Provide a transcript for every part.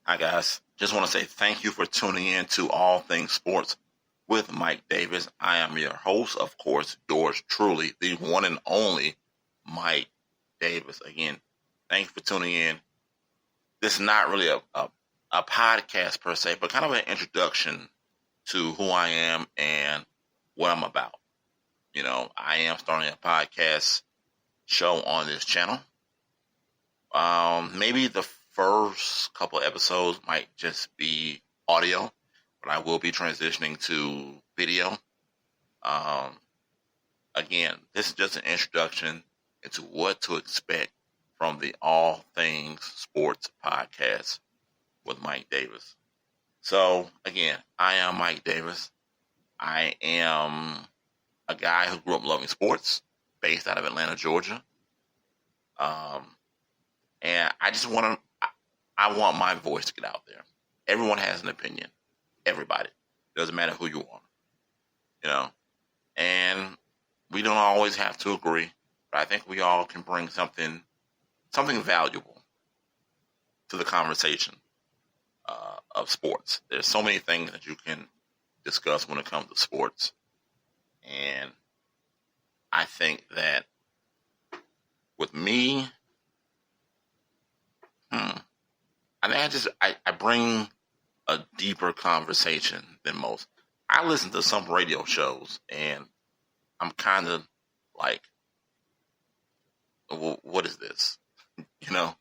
Hi, guys. Just want to say thank you for tuning in to All Things Sports with Mike Davis. I am your host, of course, yours truly, the one and only Mike Davis. Again, thank you for tuning in. This is not really a podcast per se, but kind of an introduction to who I am and what I'm about. You know, I am starting a podcast show on this channel. Maybe the first couple of episodes might just be audio, but I will be transitioning to video. Again, this is just an introduction into what to expect from the All Things Sports podcast with Mike Davis. So, again, I am Mike Davis. I am a guy who grew up loving sports, based out of Atlanta, Georgia. And I want my voice to get out there. Everyone has an opinion. Everybody. Doesn't matter who you are. You know? And we don't always have to agree, but I think we all can bring something valuable to the conversation of sports. There's so many things that you can discuss when it comes to sports. And I think that with me, I bring a deeper conversation than most. I listen to some radio shows and I'm kind of like, well, what is this? You know,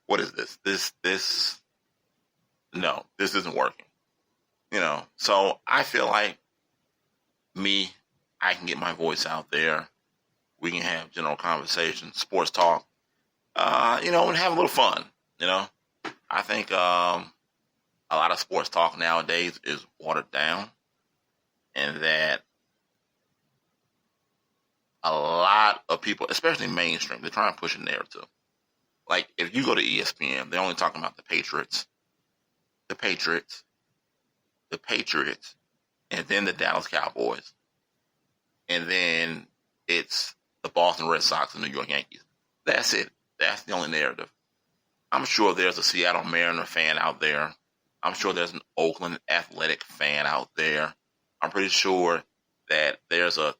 what is this? No, this isn't working. You know, so I feel like I can get my voice out there. We can have general conversation, sports talk, and have a little fun. You know, I think a lot of sports talk nowadays is watered down, and that a lot of people, especially mainstream, they're trying to push a narrative. Like, if you go to ESPN, they're only talking about the Patriots, and then the Dallas Cowboys, and then it's the Boston Red Sox and New York Yankees. That's it. That's the only narrative. I'm sure there's a Seattle Mariner fan out there. I'm sure there's an Oakland Athletic fan out there. I'm pretty sure that there's a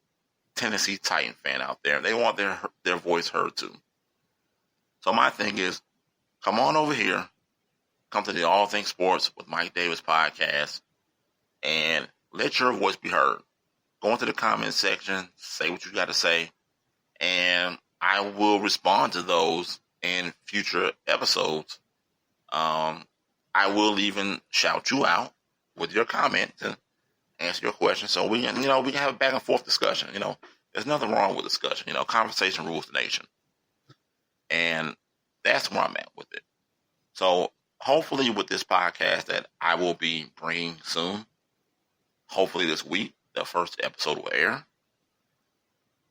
Tennessee Titan fan out there. They want their voice heard too. So my thing is, come on over here. Come to the All Things Sports with Mike Davis podcast and let your voice be heard. Go into the comment section, say what you got to say, and I will respond to those in future episodes. I will even shout you out with your comment to answer your question, so we can have a back and forth discussion. You know, there's nothing wrong with discussion. You know, conversation rules the nation, and that's where I'm at with it. So hopefully, with this podcast that I will be bringing soon, hopefully this week, the first episode will air.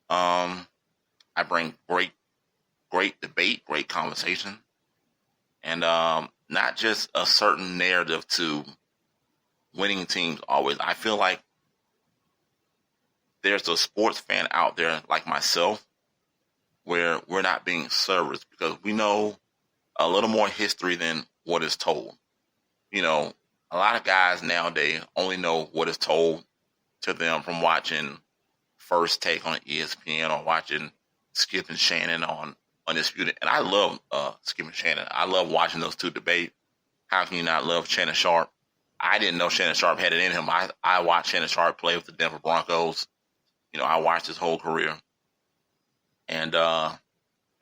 I bring great debate, great conversation, and not just a certain narrative to winning teams always. I feel like there's a sports fan out there like myself where we're not being serviced because we know a little more history than what is told. You know, a lot of guys nowadays only know what is told to them from watching First Take on ESPN or watching Skip and Shannon on Undisputed. And I love Skip and Shannon. I love watching those two debate. How can you not love Shannon Sharp? I didn't know Shannon Sharp had it in him. I watched Shannon Sharp play with the Denver Broncos. You know, I watched his whole career. And I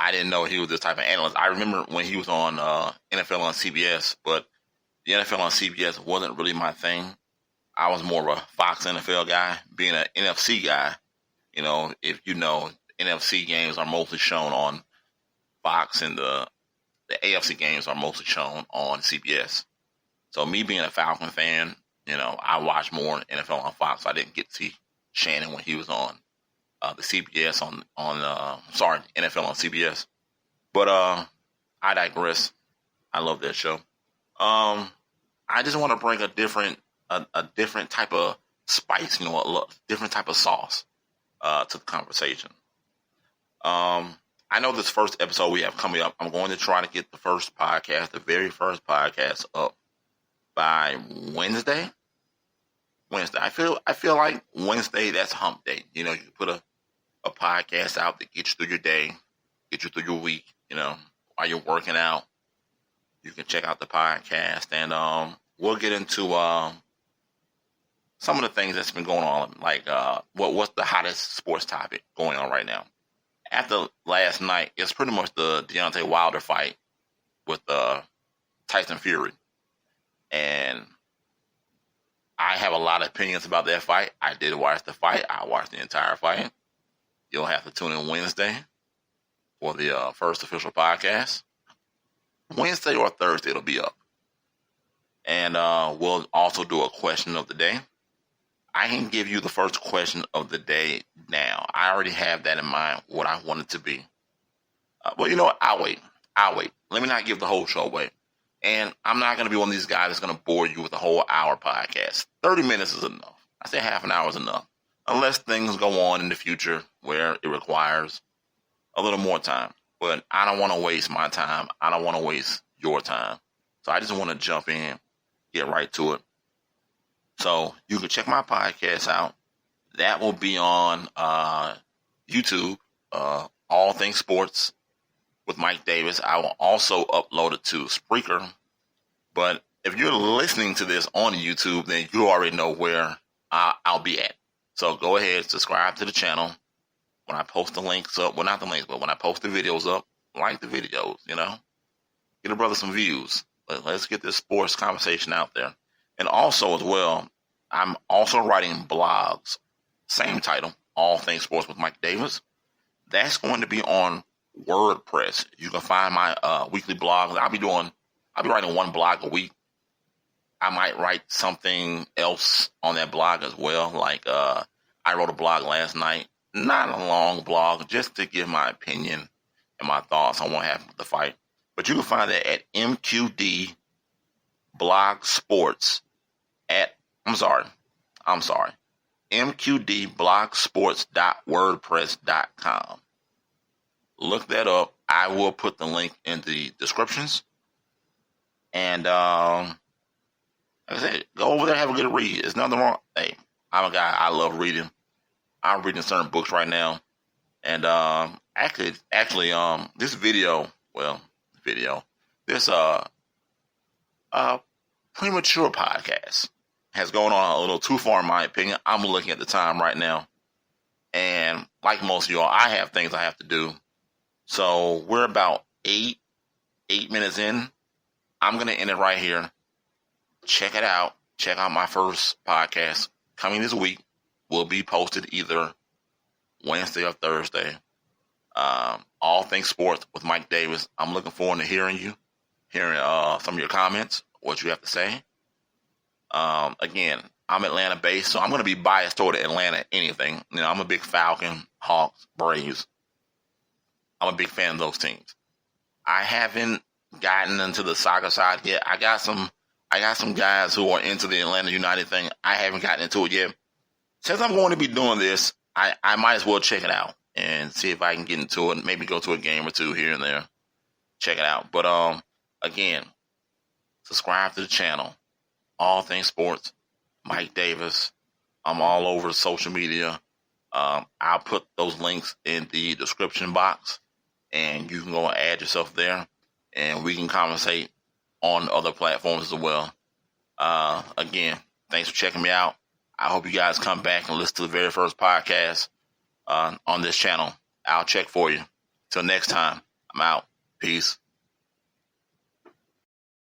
didn't know he was this type of analyst. I remember when he was on NFL on CBS, but the NFL on CBS wasn't really my thing. I was more of a Fox NFL guy, being an NFC guy. You know, if you know, NFC games are mostly shown on Fox, and the AFC games are mostly shown on CBS. So me being a Falcon fan, you know, I watched more NFL on Fox. I didn't get to see Shannon when he was on the CBS NFL on CBS. But I digress. I love that show. I just want to bring a different type of spice, you know, a different type of sauce to the conversation. I know this first episode we have coming up, I'm going to try to get the very first podcast up by Wednesday. I feel like Wednesday, that's hump day. You know, you can put a podcast out that gets you through your day, get you through your week, you know, while you're working out. You can check out the podcast, and we'll get into some of the things that's been going on, like what's the hottest sports topic going on right now. After last night, it's pretty much the Deontay Wilder fight with Tyson Fury. And I have a lot of opinions about that fight. I did watch the fight. I watched the entire fight. You'll have to tune in Wednesday for the first official podcast. Wednesday or Thursday it'll be up. And we'll also do a question of the day. I can give you the first question of the day now. I already have that in mind, what I want it to be. Well, you know what? I'll wait. Let me not give the whole show away. And I'm not going to be one of these guys that's going to bore you with a whole hour podcast. 30 minutes is enough. I say half an hour is enough. Unless things go on in the future where it requires a little more time. But I don't want to waste my time. I don't want to waste your time. So I just want to jump in, get right to it. So you can check my podcast out. That will be on YouTube, All Things Sports with Mike Davis. I will also upload it to Spreaker. But if you're listening to this on YouTube, then you already know where I'll be at. So go ahead, subscribe to the channel. When I post the links up, well, not the links, but when I post the videos up, like the videos, you know. Get a brother some views. Let's get this sports conversation out there. And also as well, I'm also writing blogs. Same title, All Things Sports with Mike Davis. That's going to be on WordPress. You can find my weekly blogs. I'll be writing one blog a week. I might write something else on that blog as well. Like I wrote a blog last night. Not a long blog, just to give my opinion and my thoughts on what happened with the fight. But you can find that at MQD Blog Sports at, I'm sorry. mqdblogsports.wordpress.com. Look that up. I will put the link in the descriptions. And like I said, go over there, have a good read. There's nothing wrong. Hey, I'm a guy, I love reading. I'm reading certain books right now. And actually, this premature podcast has gone on a little too far in my opinion. I'm looking at the time right now. And like most of y'all, I have things I have to do. So we're about eight minutes in. I'm going to end it right here. Check it out. Check out my first podcast coming this week. Will be posted either Wednesday or Thursday. All Things Sports with Mike Davis. I'm looking forward to hearing some of your comments, what you have to say. Again, I'm Atlanta based, so I'm going to be biased toward Atlanta anything. You know, I'm a big Falcon, Hawks, Braves. I'm a big fan of those teams. I haven't gotten into the soccer side yet. I got some guys who are into the Atlanta United thing. I haven't gotten into it yet. Since I'm going to be doing this, I might as well check it out and see if I can get into it. Maybe go to a game or two here and there. Check it out. But again, subscribe to the channel. All Things Sports, Mike Davis. I'm all over social media. I'll put those links in the description box, and you can go and add yourself there, and we can conversate on other platforms as well. Again, thanks for checking me out. I hope you guys come back and listen to the very first podcast on this channel. I'll check for you. Till next time, I'm out. Peace.